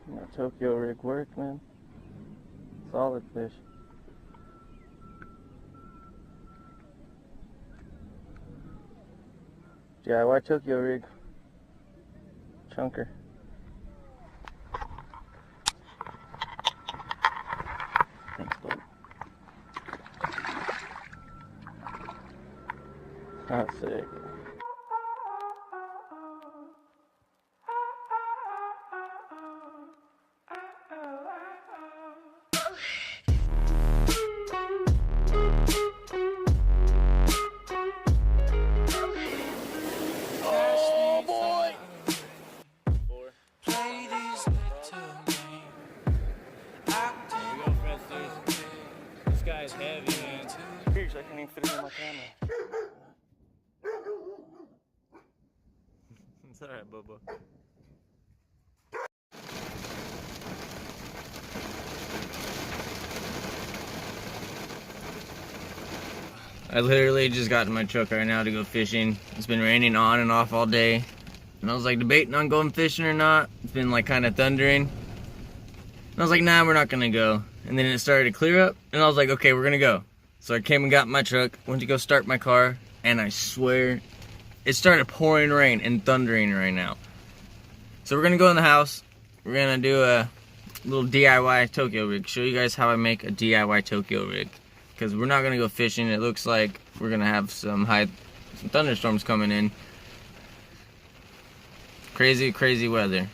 My Tokyo rig work, man. Solid fish. DIY Tokyo rig. Chunker. Thanks, bud. That's sick. This guy is heavy, man. Huge, I can't even fit it in my camera. It's alright, Bubba. I literally just got in my truck right now to go fishing. It's been raining on and off all day. And I was like debating on going fishing or not. It's been like kind of thundering. And I was like, nah, we're not gonna go. And then it started to clear up. And I was like, okay, we're gonna go. So I came and got in my truck, went to go start my car. And I swear, it started pouring rain and thundering right now. So we're gonna go in the house. We're gonna do a little DIY Tokyo rig. Show you guys how I make a DIY Tokyo rig. Because we're not gonna go fishing. It looks like we're gonna have some thunderstorms coming in. Crazy weather.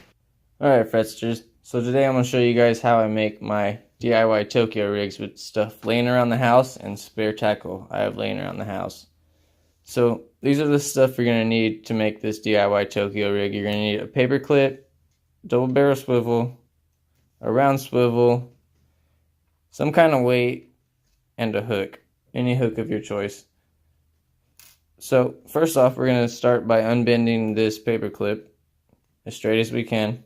Alright, Fredsters. So today I'm going to show you guys how I make my DIY Tokyo rigs with stuff laying around the house and spare tackle I have laying around the house. So these are the stuff you're going to need to make this DIY Tokyo rig. You're going to need a paper clip, double barrel swivel, a round swivel, some kind of weight, and a hook. Any hook of your choice. So first off, we're going to start by unbending this paper clip as straight as we can.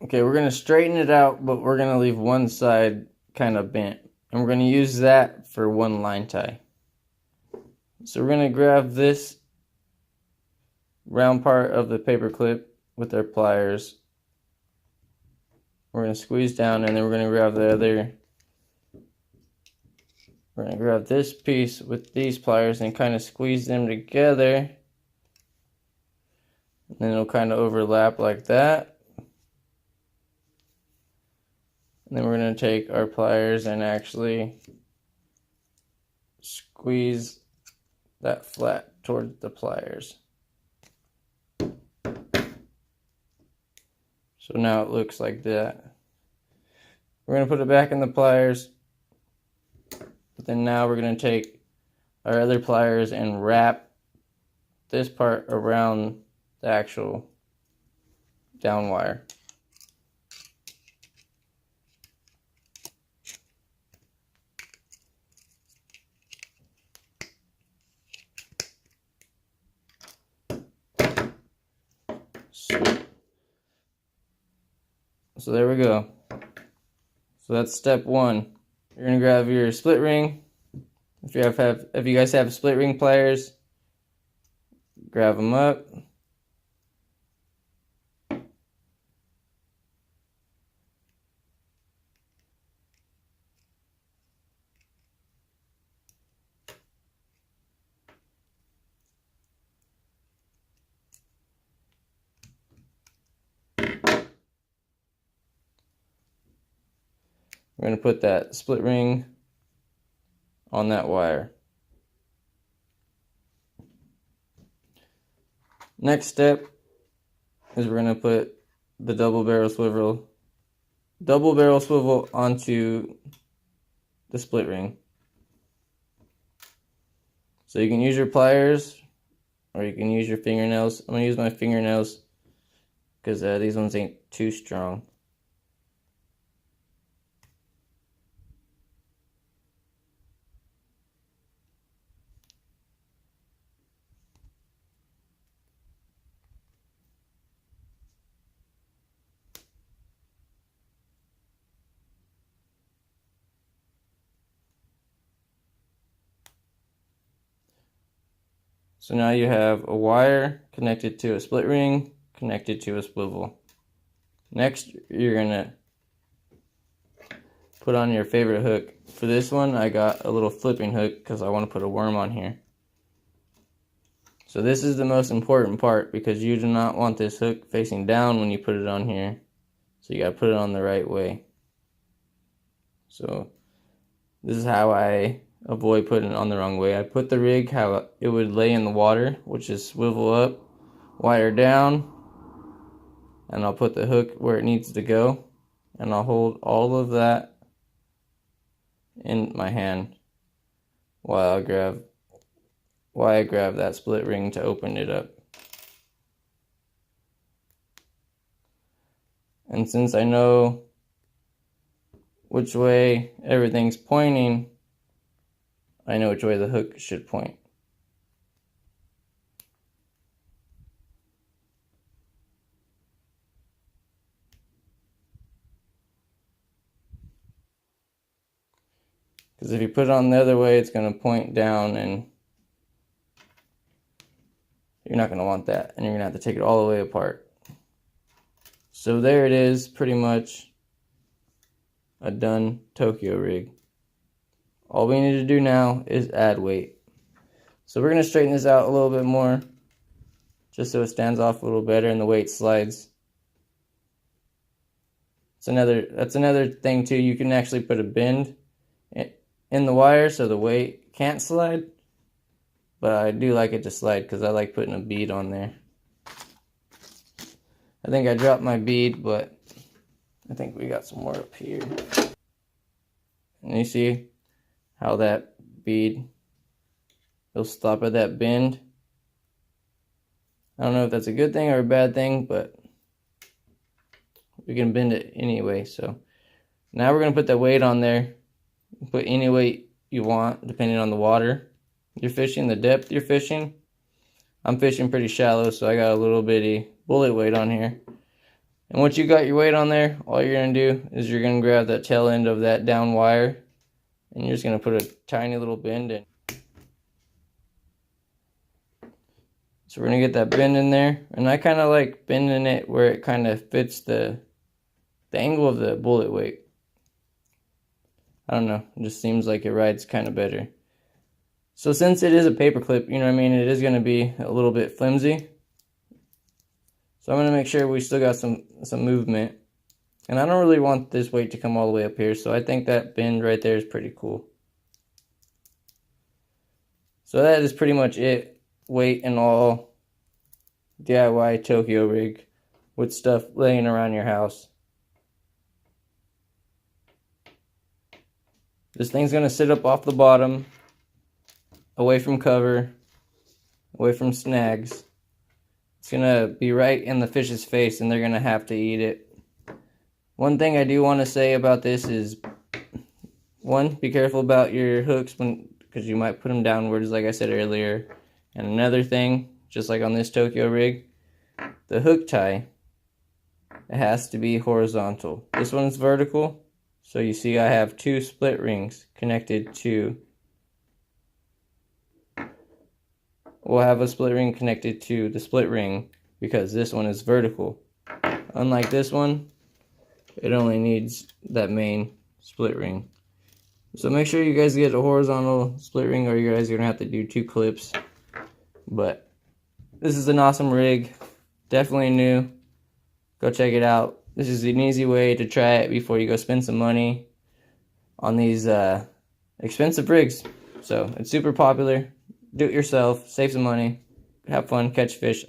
Okay, we're going to straighten it out, but we're going to leave one side kind of bent. And we're going to use that for one line tie. So we're going to grab this round part of the paper clip with our pliers. We're going to squeeze down, and then we're going to grab the other. We're going to grab this piece with these pliers and kind of squeeze them together. And then it'll kind of overlap like that. And then we're going to take our pliers and actually squeeze that flat toward the pliers. So now it looks like that. We're going to put it back in the pliers. But then now we're going to take our other pliers and wrap this part around the actual down wire. So there we go. So that's step one. You're gonna grab your split ring. If you guys have split ring pliers, grab them up. We're going to put that split ring on that wire. Next step is we're going to put the double barrel swivel onto the split ring. So you can use your pliers or you can use your fingernails. I'm going to use my fingernails because these ones ain't too strong. So now you have a wire connected to a split ring, connected to a swivel. Next, you're gonna put on your favorite hook. For this one, I got a little flipping hook because I want to put a worm on here. So this is the most important part because you do not want this hook facing down when you put it on here. So you gotta put it on the right way. So this is how I avoid putting it on the wrong way. I put the rig how it would lay in the water, which is swivel up, wire down, and I'll put the hook where it needs to go, and I'll hold all of that in my hand while I grab that split ring to open it up. And since I know which way everything's pointing, I know which way the hook should point. Because if you put it on the other way, it's going to point down, and you're not going to want that, and you're going to have to take it all the way apart. So there it is, pretty much a done Tokyo rig. All we need to do now is add weight. So we're going to straighten this out a little bit more, just so it stands off a little better and the weight slides. That's another thing too. You can actually put a bend in the wire so the weight can't slide, but I do like it to slide because I like putting a bead on there. I think I dropped my bead, but I think we got some more up here. And you see how that bead will stop at that bend. I don't know if that's a good thing or a bad thing, but we can bend it anyway. So now we're going to put the weight on there. Put any weight you want depending on the water you're fishing, the depth you're fishing. I'm fishing pretty shallow, so I got a little bitty bullet weight on here. And once you got your weight on there, all you're going to do is you're going to grab that tail end of that down wire, and you're just going to put a tiny little bend in. So we're going to get that bend in there, and I kind of like bending it where it kind of fits the angle of the bullet weight. I don't know, it just seems like it rides kind of better. So since it is a paper clip, you know what I mean, it is going to be a little bit flimsy. So I'm going to make sure we still got some movement. And I don't really want this weight to come all the way up here, so I think that bend right there is pretty cool. So that is pretty much it. Weight and all DIY Tokyo rig with stuff laying around your house. This thing's going to sit up off the bottom, away from cover, away from snags. It's going to be right in the fish's face, and they're going to have to eat it. One thing I do want to say about this is, one, be careful about your hooks because you might put them downwards like I said earlier. And another thing, just like on this Tokyo rig, the hook tie, it has to be horizontal. This one's vertical. So you see I have two split rings connected to, we'll have a split ring connected to the split ring because this one is vertical. Unlike this one, it only needs that main split ring. So make sure you guys get a horizontal split ring or you guys are going to have to do 2 clips. But this is an awesome rig, definitely new. Go check it out. This is an easy way to try it before you go spend some money on these expensive rigs. So it's super popular. Do it yourself, save some money, have fun, catch fish.